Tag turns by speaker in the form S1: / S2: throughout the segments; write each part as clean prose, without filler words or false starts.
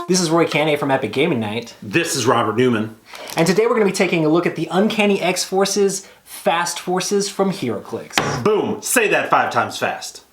S1: This is Roy Cannaday from Epic Gaming Night.
S2: This is Robert Newman.
S1: And today we're going to be taking a look at the Uncanny X-Forces Fast Forces from Heroclix.
S2: Boom! Say that 5 times fast.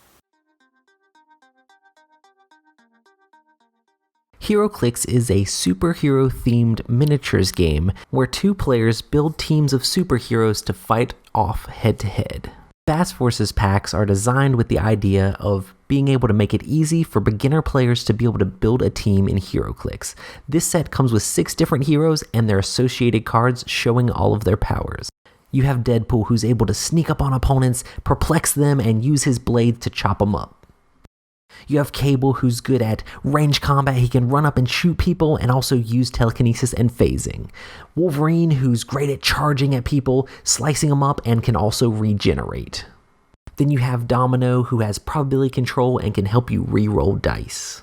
S3: Heroclix is a superhero-themed miniatures game where 2 players build teams of superheroes to fight off head-to-head. Fast Forces packs are designed with the idea of being able to make it easy for beginner players to be able to build a team in Heroclix. This set comes with 6 different heroes and their associated cards showing all of their powers. You have Deadpool, who's able to sneak up on opponents, perplex them, and use his blades to chop them up. You have Cable, who's good at range combat. He can run up and shoot people and also use telekinesis and phasing. Wolverine, who's great at charging at people, slicing them up, and can also regenerate. Then you have Domino, who has probability control and can help you re-roll dice.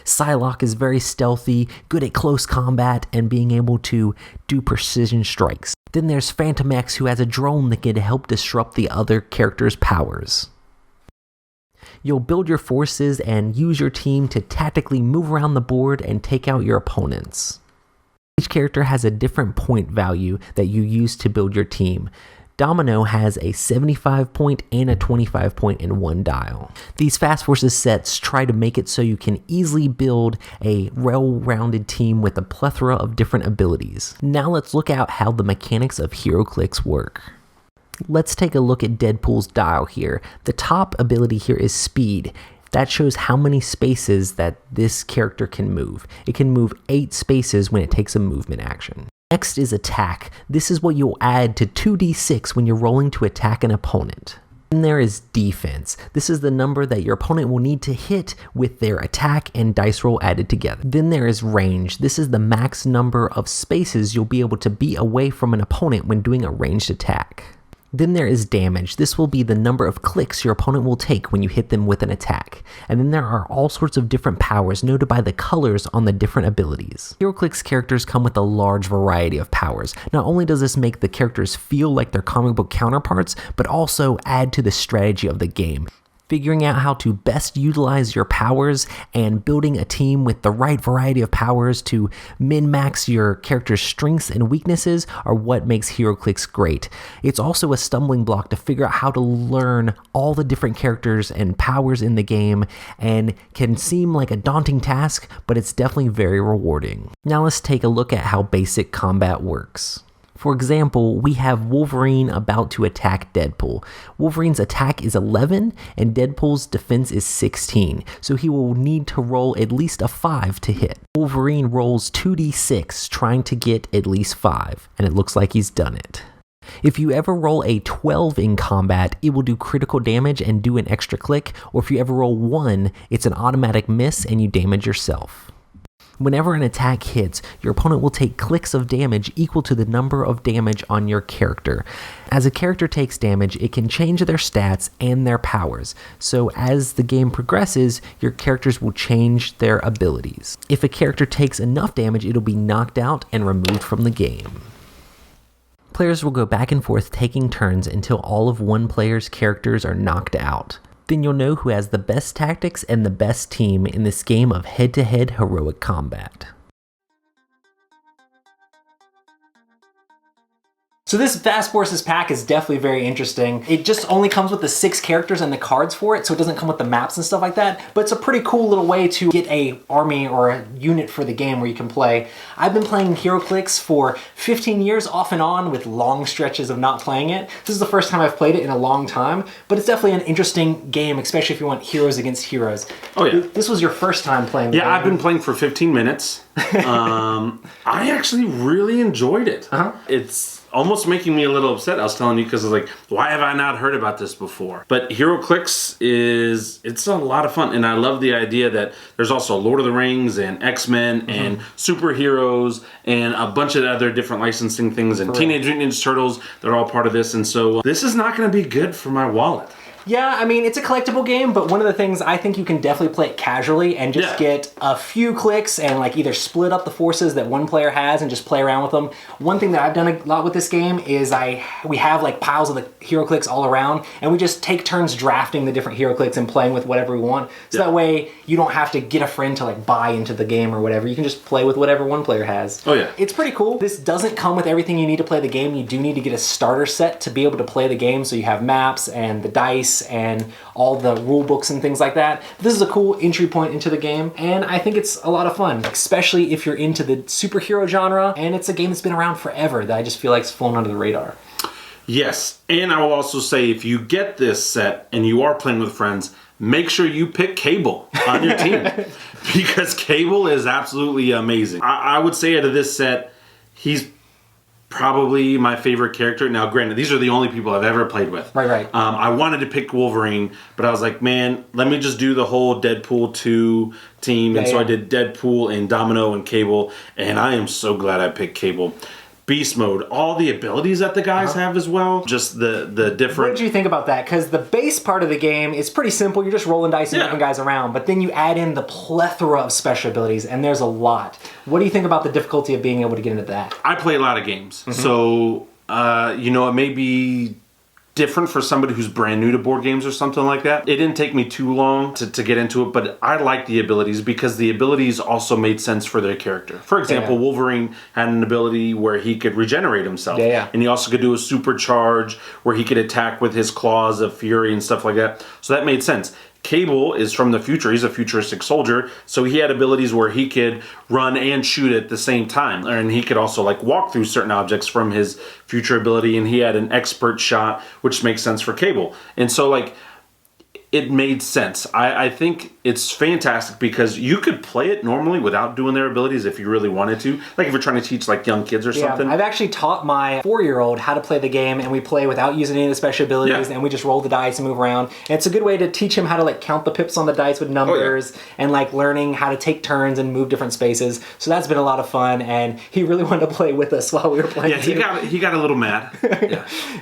S3: Psylocke is very stealthy, good at close combat, and being able to do precision strikes. Then there's Phantom X, who has a drone that can help disrupt the other characters' powers. You'll build your forces and use your team to tactically move around the board and take out your opponents. Each character has a different point value that you use to build your team. Domino has a 75 point and a 25 point in one dial. These Fast Forces sets try to make it so you can easily build a well-rounded team with a plethora of different abilities. Now let's look at how the mechanics of Heroclix work. Let's take a look at Deadpool's dial here. The top ability here is speed. That shows how many spaces that this character can move. It can move 8 spaces when it takes a movement action. Next is attack. This is what you'll add to 2d6 when you're rolling to attack an opponent. Then there is defense. This is the number that your opponent will need to hit with their attack and dice roll added together. Then there is range. This is the max number of spaces you'll be able to be away from an opponent when doing a ranged attack. Then there is damage. This will be the number of clicks your opponent will take when you hit them with an attack. And then there are all sorts of different powers noted by the colors on the different abilities. Heroclix characters come with a large variety of powers. Not only does this make the characters feel like their comic book counterparts, but also add to the strategy of the game. Figuring out how to best utilize your powers and building a team with the right variety of powers to min-max your character's strengths and weaknesses are what makes Heroclix great. It's also a stumbling block to figure out how to learn all the different characters and powers in the game, and can seem like a daunting task, but it's definitely very rewarding. Now let's take a look at how basic combat works. For example, we have Wolverine about to attack Deadpool. Wolverine's attack is 11 and Deadpool's defense is 16, so he will need to roll at least a 5 to hit. Wolverine rolls 2d6 trying to get at least 5, and it looks like he's done it. If you ever roll a 12 in combat, it will do critical damage and do an extra click, or if you ever roll 1, it's an automatic miss and you damage yourself. Whenever an attack hits, your opponent will take clicks of damage equal to the number of damage on your character. As a character takes damage, it can change their stats and their powers. So as the game progresses, your characters will change their abilities. If a character takes enough damage, it'll be knocked out and removed from the game. Players will go back and forth taking turns until all of one player's characters are knocked out. Then you'll know who has the best tactics and the best team in this game of head-to-head heroic combat.
S1: So this Fast Forces pack is definitely very interesting. It just only comes with the 6 characters and the cards for it, so it doesn't come with the maps and stuff like that, but it's a pretty cool little way to get a army or a unit for the game where you can play. I've been playing Heroclix for 15 years off and on with long stretches of not playing it. This is the first time I've played it in a long time, but it's definitely an interesting game, especially if you want heroes against heroes.
S2: Oh yeah.
S1: This was your first time playing the game.
S2: Yeah, I've been playing for 15 minutes. I actually really enjoyed it. It's almost making me a little upset. I was telling you because I was like, why have I not heard about this before? But Heroclix it's a lot of fun, and I love the idea that there's also Lord of the Rings and X-Men and superheroes and a bunch of other different licensing things and Teenage Mutant Ninja Turtles. They're all part of this, and so this is not going to be good for my wallet.
S1: Yeah, I mean, it's a collectible game, but one of the things I think you can definitely play it casually and just get a few clicks and like either split up the forces that one player has and just play around with them. One thing that I've done a lot with this game is we have like piles of the Heroclix all around, and we just take turns drafting the different Heroclix and playing with whatever we want. So that way you don't have to get a friend to like buy into the game or whatever. You can just play with whatever one player has.
S2: Oh yeah.
S1: It's pretty cool. This doesn't come with everything you need to play the game. You do need to get a starter set to be able to play the game, so you have maps and the dice and all the rule books and things like that. This is a cool entry point into the game, and I think it's a lot of fun, especially if you're into the superhero genre, and it's a game that's been around forever that I just feel like it's flown under the radar.
S2: Yes, and I will also say if you get this set and you are playing with friends, make sure you pick Cable on your team because Cable is absolutely amazing. I would say out of this set, he's probably my favorite character. Now, granted, these are the only people I've ever played with.
S1: Right.
S2: I wanted to pick Wolverine, but I was like, man, let me just do the whole Deadpool 2 team. And so I did Deadpool and Domino and Cable, and I am so glad I picked Cable. Beast mode, all the abilities that the guys have as well, just the different...
S1: What did you think about that? Because the base part of the game is pretty simple. You're just rolling dice and moving guys around, but then you add in the plethora of special abilities, and there's a lot. What do you think about the difficulty of being able to get into that?
S2: I play a lot of games, so it may be different for somebody who's brand new to board games or something like that. It didn't take me too long to get into it, but I like the abilities because the abilities also made sense for their character. For example, Wolverine had an ability where he could regenerate himself. And he also could do a supercharge where he could attack with his claws of fury and stuff like that. So that made sense. Cable is from the future. He's a futuristic soldier, so he had abilities where he could run and shoot at the same time, and he could also like walk through certain objects from his future ability, and he had an expert shot, which makes sense for Cable. And so like it made sense. I think it's fantastic because you could play it normally without doing their abilities if you really wanted to. Like if you're trying to teach like young kids or something.
S1: I've actually taught my 4-year-old how to play the game, and we play without using any of the special abilities, and we just roll the dice and move around. And it's a good way to teach him how to like count the pips on the dice with numbers and like learning how to take turns and move different spaces. So that's been a lot of fun, and he really wanted to play with us while we were playing.
S2: Yeah, he got a little mad.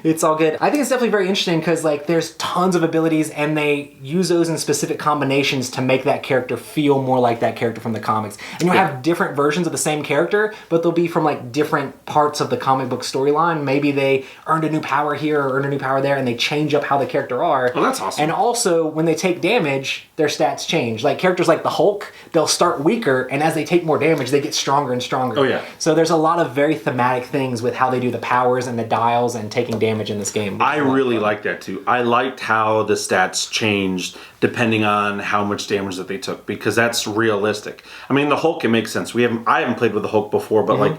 S1: It's all good. I think it's definitely very interesting because like there's tons of abilities, and they use those in specific combinations to make that character feel more like that character from the comics. And you'll have different versions of the same character, but they'll be from like different parts of the comic book storyline. Maybe they earned a new power here or earned a new power there, and they change up how the character are.
S2: Oh, that's awesome.
S1: And also, when they take damage, their stats change. Like characters like the Hulk, they'll start weaker, and as they take more damage, they get stronger and stronger.
S2: Oh, yeah.
S1: So there's a lot of very thematic things with how they do the powers and the dials and taking damage in this game.
S2: I really like that too. I liked how the stats changed depending on how much damage that they took, because that's realistic. I mean, the Hulk, it makes sense. I haven't played with the Hulk before, but like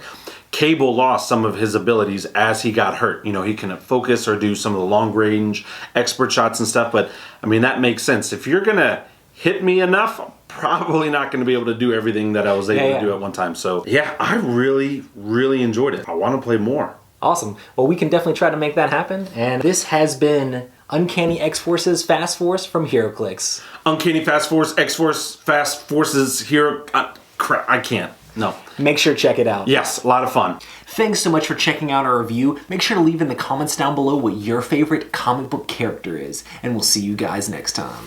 S2: Cable lost some of his abilities as he got hurt. You know, he can focus or do some of the long range expert shots and stuff, but I mean, that makes sense. If you're gonna hit me enough, I'm probably not going to be able to do everything that I was able to do at one time. So yeah, I really, really enjoyed it. I want to play more.
S1: Awesome. Well, we can definitely try to make that happen. And this has been Uncanny X-Forces Fast Force from Heroclix.
S2: Uncanny Fast Force, X-Force, Fast Forces, Hero... crap, I can't. No.
S1: Make sure to check it out.
S2: Yes, a lot of fun.
S1: Thanks so much for checking out our review. Make sure to leave in the comments down below what your favorite comic book character is. And we'll see you guys next time.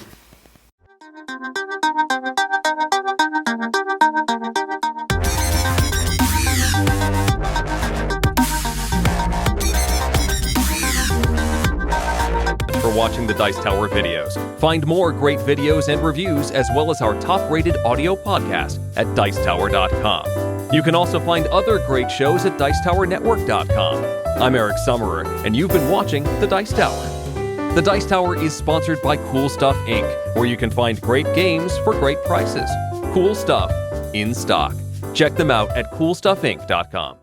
S4: For watching the Dice Tower videos. Find more great videos and reviews as well as our top-rated audio podcast at Dicetower.com. You can also find other great shows at Dicetowernetwork.com. I'm Eric Summerer, and you've been watching The Dice Tower. The Dice Tower is sponsored by Cool Stuff Inc., where you can find great games for great prices. Cool stuff in stock. Check them out at CoolStuffInc.com.